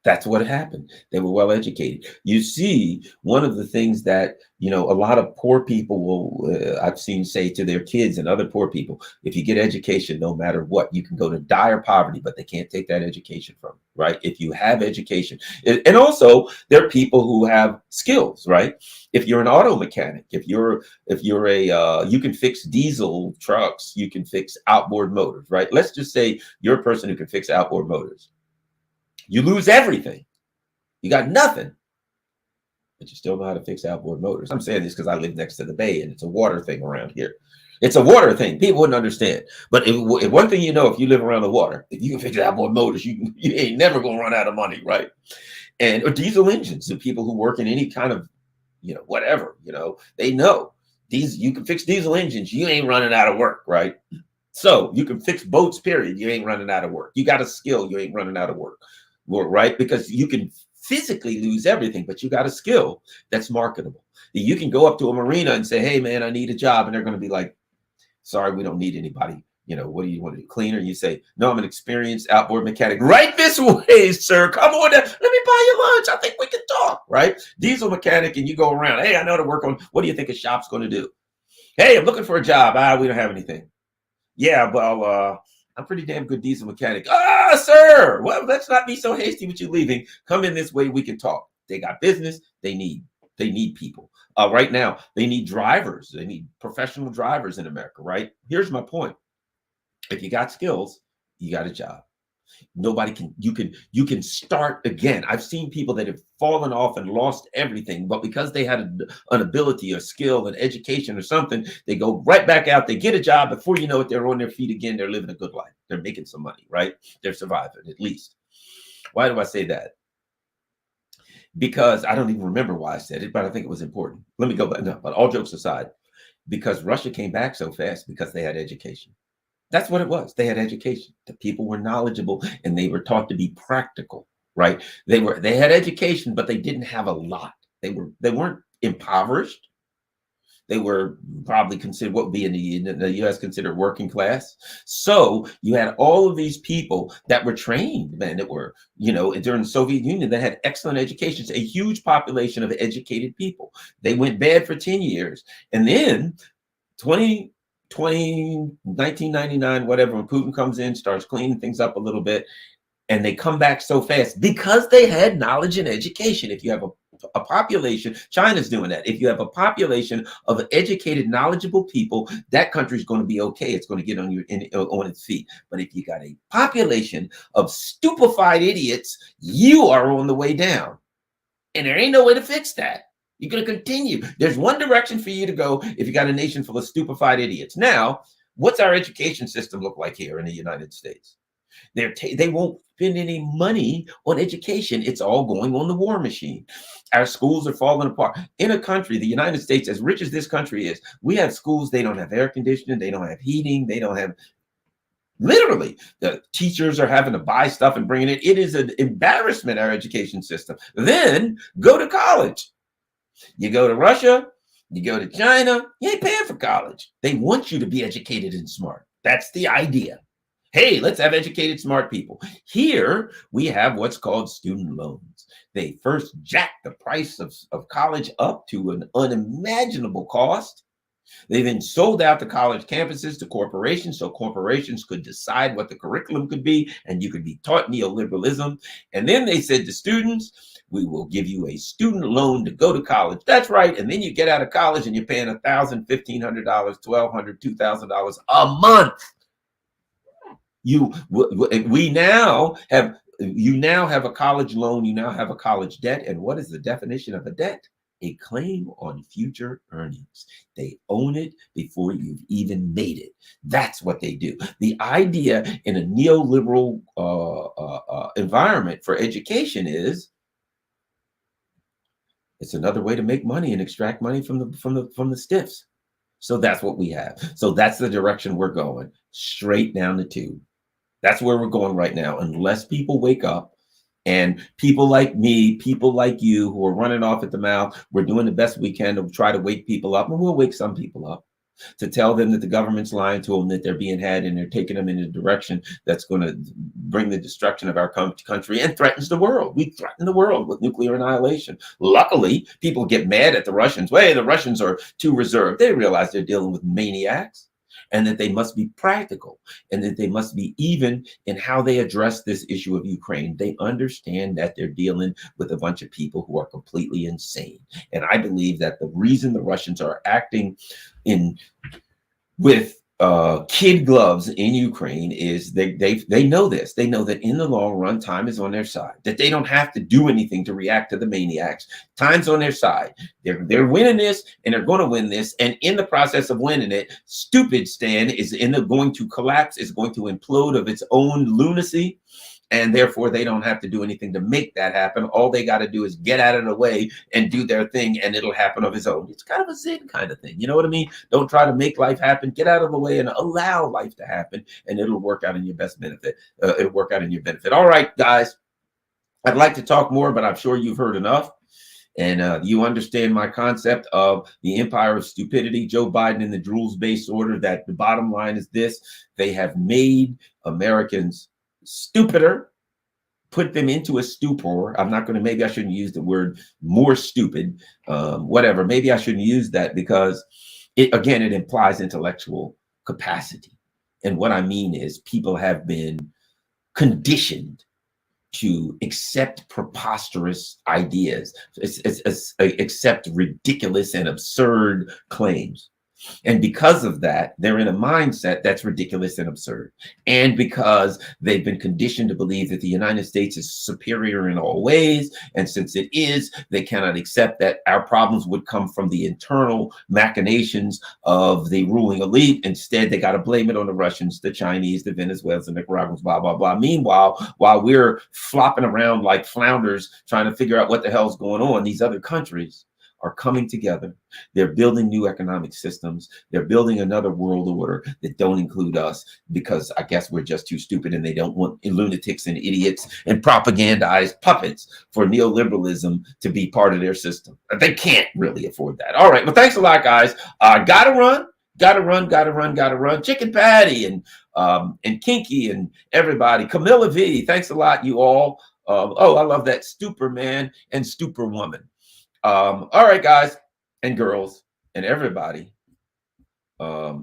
That's what happened. They were well educated. You see, one of the things that, a lot of poor people will, I've seen say to their kids and other poor people, if you get education, no matter what, you can go to dire poverty, but they can't take that education from you, right? If you have education. And also, there are people who have skills, right? If you're an auto mechanic, if you're you can fix diesel trucks, you can fix outboard motors, right? Let's just say you're a person who can fix outboard motors. You lose everything. You got nothing, but you still know how to fix outboard motors. I'm saying this because I live next to the bay and it's a water thing around here. It's a water thing. People wouldn't understand. But if one thing if you live around the water, if you can fix outboard motors, you ain't never going to run out of money, right? And or diesel engines, the people who work in any kind of, whatever, they know these. You can fix diesel engines. You ain't running out of work, right? So you can fix boats, period. You ain't running out of work. You got a skill. You ain't running out of work. Right? Because you can physically lose everything, but you got a skill that's marketable. You can go up to a marina and say, hey, man, I need a job. And they're going to be like, sorry, we don't need anybody. What do you want to do? Cleaner? You say, no, I'm an experienced outboard mechanic. Right this way, sir. Come on down. Let me buy you lunch. I think we can talk, right? Diesel mechanic, and you go around. Hey, I know to work on. What do you think a shop's going to do? Hey, I'm looking for a job. We don't have anything. Yeah, well, I'm pretty damn good diesel mechanic. Sir, well, let's not be so hasty with you leaving. Come in this way, we can talk. They got business. They need people. Right now, they need drivers. They need professional drivers in America, right? Here's my point. If you got skills, you got a job. You can start again. I've seen people that have fallen off and lost everything, but because they had an ability, a skill, an education or something, they go right back out, they get a job. Before you know it, they're on their feet again. They're living a good life. They're making some money, right? They're surviving at least. Why do I say that? Because I don't even remember why I said it, but I think it was important. Let me go back. No, but all jokes aside, because Russia came back so fast because they had education. That's what it was. They had education. The people were knowledgeable and they were taught to be practical, right? They had education, but they didn't have a lot. They weren't impoverished. They were probably considered what would be in the U.S. considered working class. So you had all of these people that were trained, man, that were, during the Soviet Union, that had excellent educations, a huge population of educated people. They went bad for 10 years. And then 1999, whatever, when Putin comes in, starts cleaning things up a little bit, and they come back so fast because they had knowledge and education. If you have a population, China's doing that. If you have a population of educated, knowledgeable people, that country's going to be okay. It's going to get on its feet. But if you got a population of stupefied idiots, you are on the way down. And there ain't no way to fix that. You're going to continue. There's one direction for you to go if you got a nation full of stupefied idiots. Now, What's our education system look like here in the United States? They won't spend any money on education. It's all going on the war machine. Our schools are falling apart. In a country, the United States, as rich as this country is, we have schools, they don't have air conditioning, they don't have heating, they don't have, literally, the teachers are having to buy stuff and bring it in. It is an embarrassment, our education system. Then go to college. You go to Russia, you go to China, you ain't paying for college. They want you to be educated and smart. That's the idea. Hey, let's have educated, smart people. Here, we have what's called student loans. They first jack the price of college up to an unimaginable cost. They then sold out the college campuses to corporations so corporations could decide what the curriculum could be, and you could be taught neoliberalism. And then they said to students, we will give you a student loan to go to college. That's right. And then you get out of college and you're paying $1,000, $1,500, $1,200, $2,000 a month. You now have a college loan. You now have a college debt. And what is the definition of a debt? A claim on future earnings. They own it before you've even made it. That's what they do. The idea in a neoliberal environment for education is it's another way to make money and extract money from the stiffs. So that's what we have. So that's the direction we're going, straight down the tube. That's where we're going right now. Unless people wake up, and people like me, people like you who are running off at the mouth, we're doing the best we can to try to wake people up, and we'll wake some people up to tell them that the government's lying to them, that they're being had, and they're taking them in a direction that's going to bring the destruction of our country and threatens the world. We threaten the world with nuclear annihilation. Luckily, people get mad at the Russians. Well, the Russians are too reserved. They realize they're dealing with maniacs, and that they must be practical, and that they must be even in how they address this issue of Ukraine. They understand that they're dealing with a bunch of people who are completely insane. And I believe that the reason the Russians are acting with kid gloves in Ukraine is they know this. They know that in the long run, time is on their side, that they don't have to do anything to react to the maniacs. Time's on their side. They're winning this, and they're going to win this. And in the process of winning it, Stupidistan is going to collapse, is going to implode of its own lunacy. And therefore, they don't have to do anything to make that happen. All they got to do is get out of the way and do their thing, and it'll happen of its own. It's kind of a Zen kind of thing. You know what I mean? Don't try to make life happen. Get out of the way and allow life to happen, and it'll work out in your best benefit. It'll work out in your benefit. All right, guys. I'd like to talk more, but I'm sure you've heard enough. And you understand my concept of the empire of stupidity. Joe Biden and the Drools-based order, that the bottom line is this: they have made Americans stupider, put them into a stupor. I'm not going to, maybe I shouldn't use the word more stupid, whatever. Maybe I shouldn't use that because it implies intellectual capacity. And what I mean is people have been conditioned to accept preposterous ideas, accept ridiculous and absurd claims. And because of that, they're in a mindset that's ridiculous and absurd. And because they've been conditioned to believe that the United States is superior in all ways, and since it is, they cannot accept that our problems would come from the internal machinations of the ruling elite. Instead, they got to blame it on the Russians, the Chinese, the Venezuelans, the Nicaraguans, blah, blah, blah. Meanwhile, while we're flopping around like flounders trying to figure out what the hell's going on, these other countries are coming together. They're building new economic systems. They're building another world order that don't include us, because I guess we're just too stupid, and they don't want lunatics and idiots and propagandized puppets for neoliberalism to be part of their system. They can't really afford that. All right. Well, thanks a lot, guys. Gotta run. Chicken Patty and Kinky and everybody. Camilla V, thanks a lot, you all. I love that Stupor Man and Stupor Woman. All right, guys and girls and everybody. Last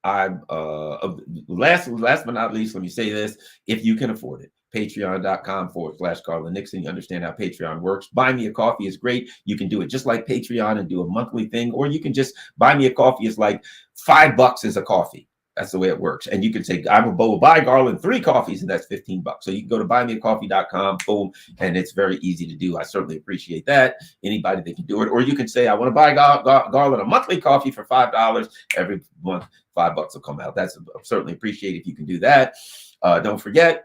but not least, let me say this: if you can afford it, patreon.com/Carla Nixon. You understand how Patreon works. Buy me a coffee is great. You can do it just like Patreon and do a monthly thing, or you can just buy me a coffee. It's like $5 is a coffee. That's the way it works. And you can say, I will buy Garland 3 coffees, and that's $15. So you can go to buymeacoffee.com, boom, and it's very easy to do. I certainly appreciate that. Anybody that can do it. Or you can say, I want to buy Garland a monthly coffee for $5 every month. $5 will come out. That's certainly appreciate if you can do that. Don't forget,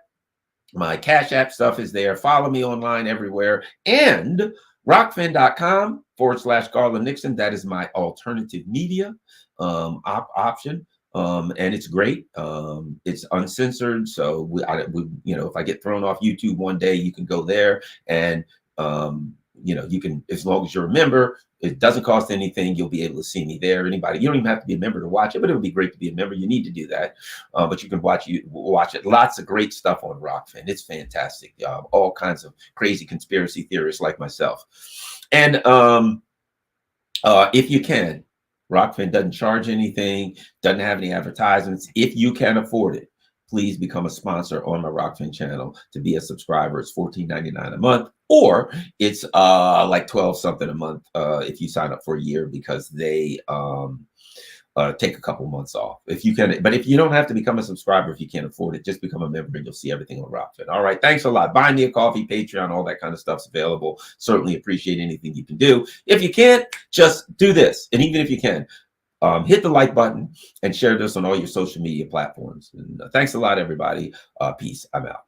my Cash App stuff is there. Follow me online everywhere. And rockfin.com/Garland Nixon. That is my alternative media option. And it's great. It's uncensored. So if I get thrown off YouTube one day, you can go there and, you can, as long as you're a member, it doesn't cost anything. You'll be able to see me there. Anybody, you don't even have to be a member to watch it, but it would be great to be a member. You need to do that. But you can watch it. Lots of great stuff on Rockfin. It's fantastic. All kinds of crazy conspiracy theorists like myself. And if you can, Rockfin doesn't charge anything, doesn't have any advertisements. If you can afford it, please become a sponsor on my Rockfin channel. To be a subscriber, it's $14.99 a month, or it's like 12 something a month if you sign up for a year, because they take a couple months off. If you can, but if you don't have to become a subscriber, if you can't afford it, just become a member and you'll see everything on Rockfin. All right, thanks a lot. Buy me a coffee, Patreon, all that kind of stuff's available. Certainly appreciate anything you can do. If you can't, just do this. And even if you can, hit the like button and share this on all your social media platforms. And thanks a lot, everybody. Peace. I'm out.